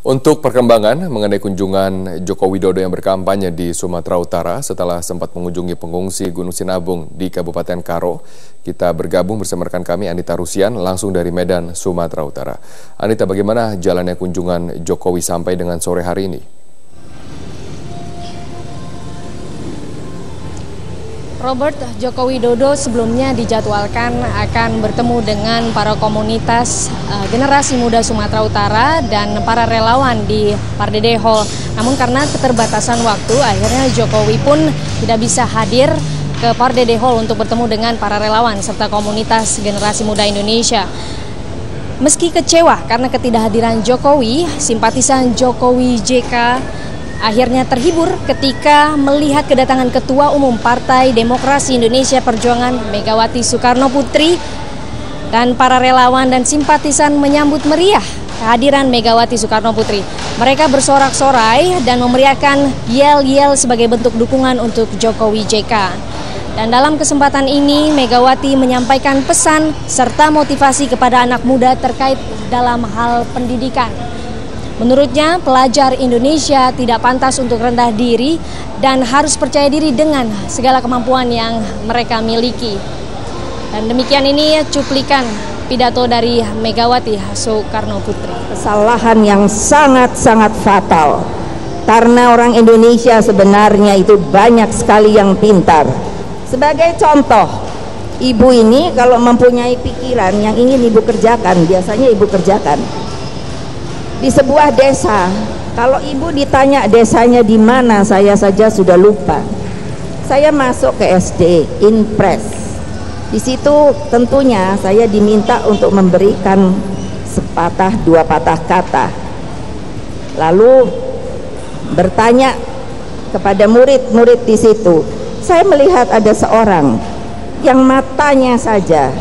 Untuk perkembangan mengenai kunjungan Joko Widodo yang berkampanye di Sumatera Utara setelah sempat mengunjungi pengungsi Gunung Sinabung di Kabupaten Karo, kita bergabung bersama rekan kami Anita Rusian langsung dari Medan, Sumatera Utara. Anita, bagaimana jalannya kunjungan Jokowi sampai dengan sore hari ini? Robert, Joko Widodo sebelumnya dijadwalkan akan bertemu dengan para komunitas generasi muda Sumatera Utara dan para relawan di Pardede Hall. Namun karena keterbatasan waktu, akhirnya Jokowi pun tidak bisa hadir ke Pardede Hall untuk bertemu dengan para relawan serta komunitas generasi muda Indonesia. Meski kecewa karena ketidakhadiran Jokowi, simpatisan Jokowi JK akhirnya terhibur ketika melihat kedatangan Ketua Umum Partai Demokrasi Indonesia Perjuangan Megawati Soekarno Putri dan para relawan dan simpatisan menyambut meriah kehadiran Megawati Soekarno Putri. Mereka bersorak-sorai dan memeriahkan yel-yel sebagai bentuk dukungan untuk Jokowi JK. Dan dalam kesempatan ini Megawati menyampaikan pesan serta motivasi kepada anak muda terkait dalam hal pendidikan. Menurutnya, pelajar Indonesia tidak pantas untuk rendah diri dan harus percaya diri dengan segala kemampuan yang mereka miliki. Dan demikian ini cuplikan pidato dari Megawati Soekarno Putri. Kesalahan yang sangat-sangat fatal, karena orang Indonesia sebenarnya itu banyak sekali yang pintar. Sebagai contoh, ibu ini kalau mempunyai pikiran yang ingin ibu kerjakan, biasanya ibu kerjakan. Di sebuah desa, kalau ibu ditanya desanya di mana, saya saja sudah lupa. Saya masuk ke SD, Inpres. Di situ tentunya saya diminta untuk memberikan sepatah dua patah kata. Lalu bertanya kepada murid-murid di situ. Saya melihat ada seorang yang matanya saja.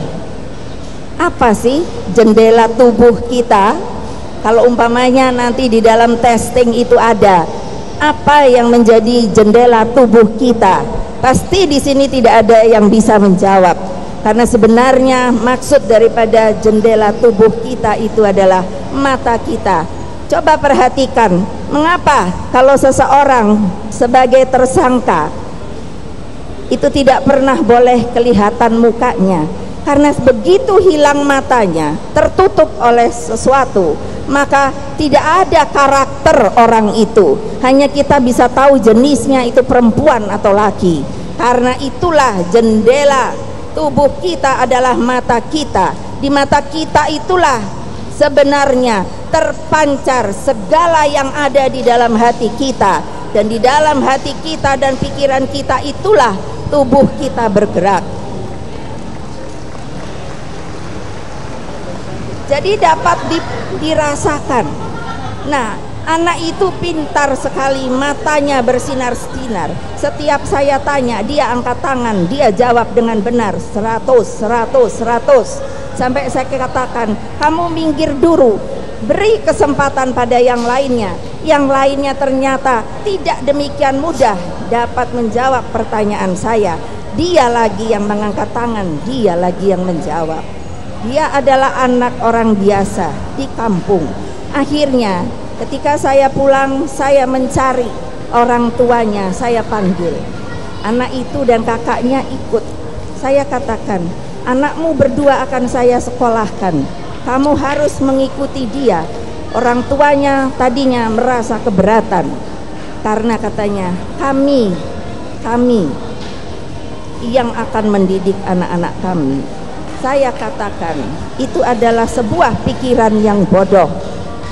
Apa sih jendela tubuh kita? Kalau umpamanya nanti di dalam testing itu ada apa yang menjadi jendela tubuh kita, pasti di sini tidak ada yang bisa menjawab, karena sebenarnya maksud daripada jendela tubuh kita itu adalah mata kita. Coba perhatikan, mengapa kalau seseorang sebagai tersangka itu tidak pernah boleh kelihatan mukanya? Karena begitu hilang matanya, tertutup oleh sesuatu, maka tidak ada karakter orang itu. Hanya kita bisa tahu jenisnya itu perempuan atau laki. Karena itulah jendela tubuh kita adalah mata kita. Di mata kita itulah sebenarnya terpancar segala yang ada di dalam hati kita. Dan di dalam hati kita dan pikiran kita itulah tubuh kita bergerak. Jadi dapat dirasakan. Nah, anak itu pintar sekali, matanya bersinar-sinar. Setiap saya tanya, dia angkat tangan, dia jawab dengan benar, 100. Sampai saya katakan, kamu minggir dulu, beri kesempatan pada yang lainnya. Yang lainnya ternyata tidak demikian mudah dapat menjawab pertanyaan saya. Dia lagi yang mengangkat tangan, dia lagi yang menjawab. Dia adalah anak orang biasa di kampung. Akhirnya ketika saya pulang, saya mencari orang tuanya, saya panggil. Anak itu dan kakaknya ikut. Saya katakan, anakmu berdua akan saya sekolahkan. Kamu harus mengikuti dia. Orang tuanya tadinya merasa keberatan. Karena katanya, kami yang akan mendidik anak-anak kami. Saya katakan itu adalah sebuah pikiran yang bodoh,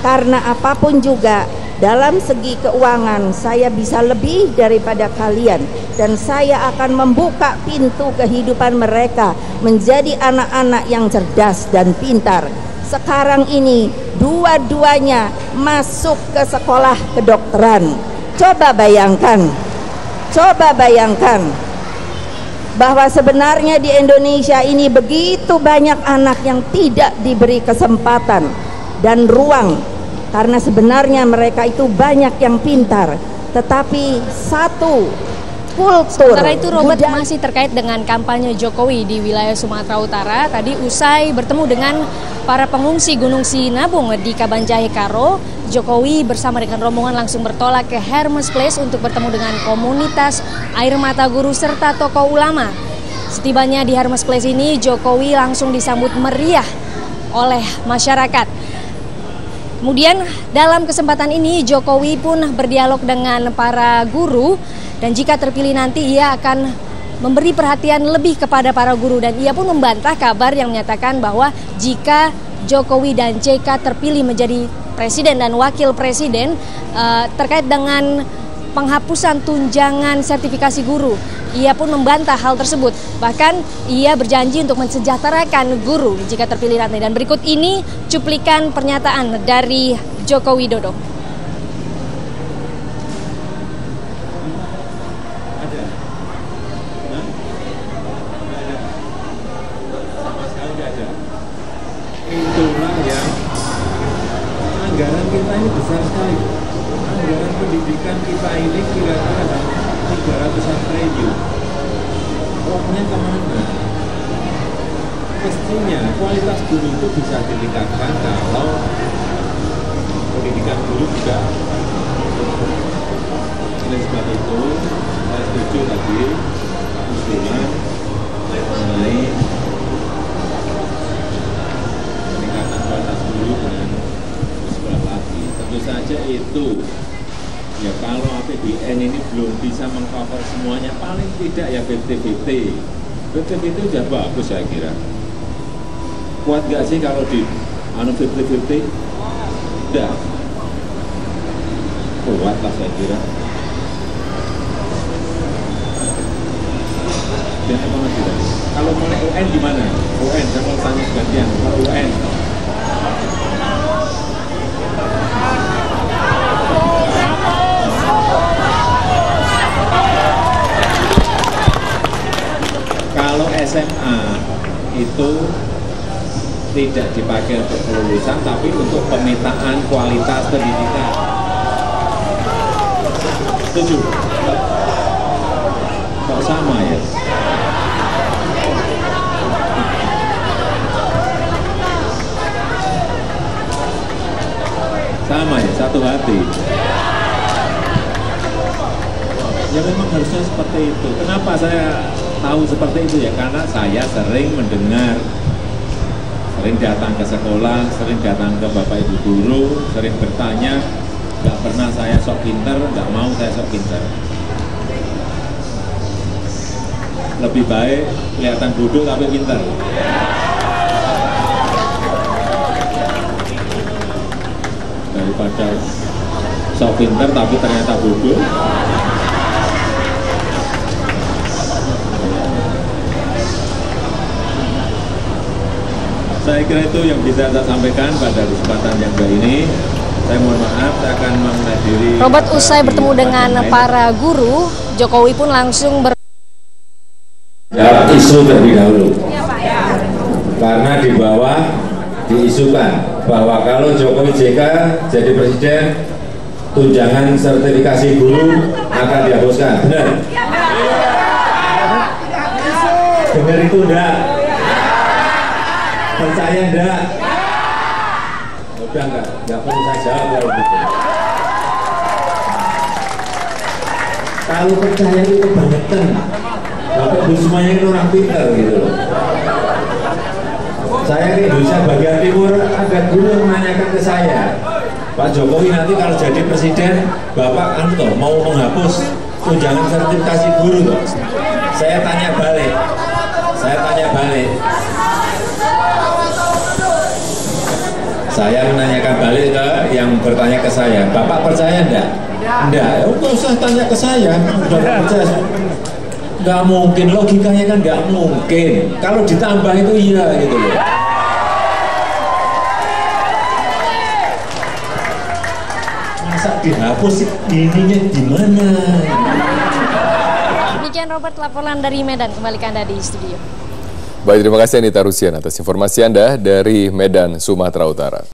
karena apapun juga dalam segi keuangan saya bisa lebih daripada kalian, dan saya akan membuka pintu kehidupan mereka menjadi anak-anak yang cerdas dan pintar. Sekarang ini dua-duanya masuk ke sekolah kedokteran. Coba bayangkan bahwa sebenarnya di Indonesia ini begitu banyak anak yang tidak diberi kesempatan dan ruang, karena sebenarnya mereka itu banyak yang pintar, tetapi satu kultur. Sementara itu Robert masih terkait dengan kampanye Jokowi di wilayah Sumatera Utara. Tadi usai bertemu dengan para pengungsi Gunung Sinabung di Kabanjahe Karo, Jokowi bersama dengan rombongan langsung bertolak ke Hermes Place untuk bertemu dengan komunitas Air Mata Guru serta tokoh ulama. Setibanya di Hermes Place ini, Jokowi langsung disambut meriah oleh masyarakat. Kemudian dalam kesempatan ini Jokowi pun berdialog dengan para guru dan jika terpilih nanti ia akan memberi perhatian lebih kepada para guru dan ia pun membantah kabar yang menyatakan bahwa jika Jokowi dan JK terpilih menjadi presiden dan wakil presiden terkait dengan penghapusan tunjangan sertifikasi guru. Ia pun membantah hal tersebut. Bahkan ia berjanji untuk mensejahterakan guru jika terpilih nanti. Dan berikut ini cuplikan pernyataan dari Joko Widodo. Itulah yang anggaran kita ini besar sekali. Anggaran pendidikan kita ini kira-kira 300-an triliun. Uangnya kemana? Mestinya kualitas guru itu bisa ditingkatkan kalau pendidikan guru juga. Oleh sebab itu, saya setuju tadi usulan mengenai peningkatan kualitas guru dengan sekolah lagi. Tentu saja itu. Ya kalau APBN ini belum bisa mengcover semuanya, paling tidak ya 50-50. 50-50 sudah bagus saya kira. Kuat nggak sih kalau di 50-50? Udah. Kuat lah saya kira. Dan apa lagi? Kalau mulai UN gimana? UN, saya mau tanya sebagian. Kalau UN. Kalau SMA itu tidak dipakai untuk kelulusan, tapi untuk pemetaan kualitas pendidikan. Setuju? Kok sama ya? Sama ya, satu hati. Ya memang harusnya seperti itu. Kenapa saya tahu seperti itu ya? Karena saya sering mendengar, sering datang ke sekolah, sering datang ke Bapak Ibu guru, sering bertanya, nggak pernah saya sok pinter, nggak mau saya sok pinter. Lebih baik kelihatan bodoh tapi pinter. Daripada sok pinter tapi ternyata bodoh. Saya kira itu yang bisa saya sampaikan pada kesempatan yang baik ini. Saya mohon maaf, saya akan menghadiri. Robert usai bertemu dengan para guru, Jokowi pun langsung jawab isu terlebih dahulu. Karena di bawah diisukan bahwa kalau Jokowi JK jadi presiden, tunjangan sertifikasi guru akan dihapuskan. Benar? Benar itu enggak? Percaya enggak? Udah enggak perlu saya jawab kalau gitu. Kalau percaya itu kebangetan. Bapak Ibu semuanya itu orang pintar gitu loh. Saya di Indonesia bagian timur ada guru yang menanyakan ke saya, Pak Jokowi nanti kalau jadi presiden, Bapak mau menghapus tunjangan sertifikasi guru toh? Saya tanya balik. Saya menanyakan balik ke yang bertanya ke saya, Bapak percaya enggak? Enggak, enggak usah tanya ke saya, udah percaya. Enggak mungkin, logikanya kan enggak mungkin. Kalau ditambah itu iya gitu loh. Masa dihapus ininya gimana? Demikian Robert laporan dari Medan, kembalikan Anda di studio. Baik, terima kasih Anita Rusian atas informasi Anda dari Medan, Sumatera Utara.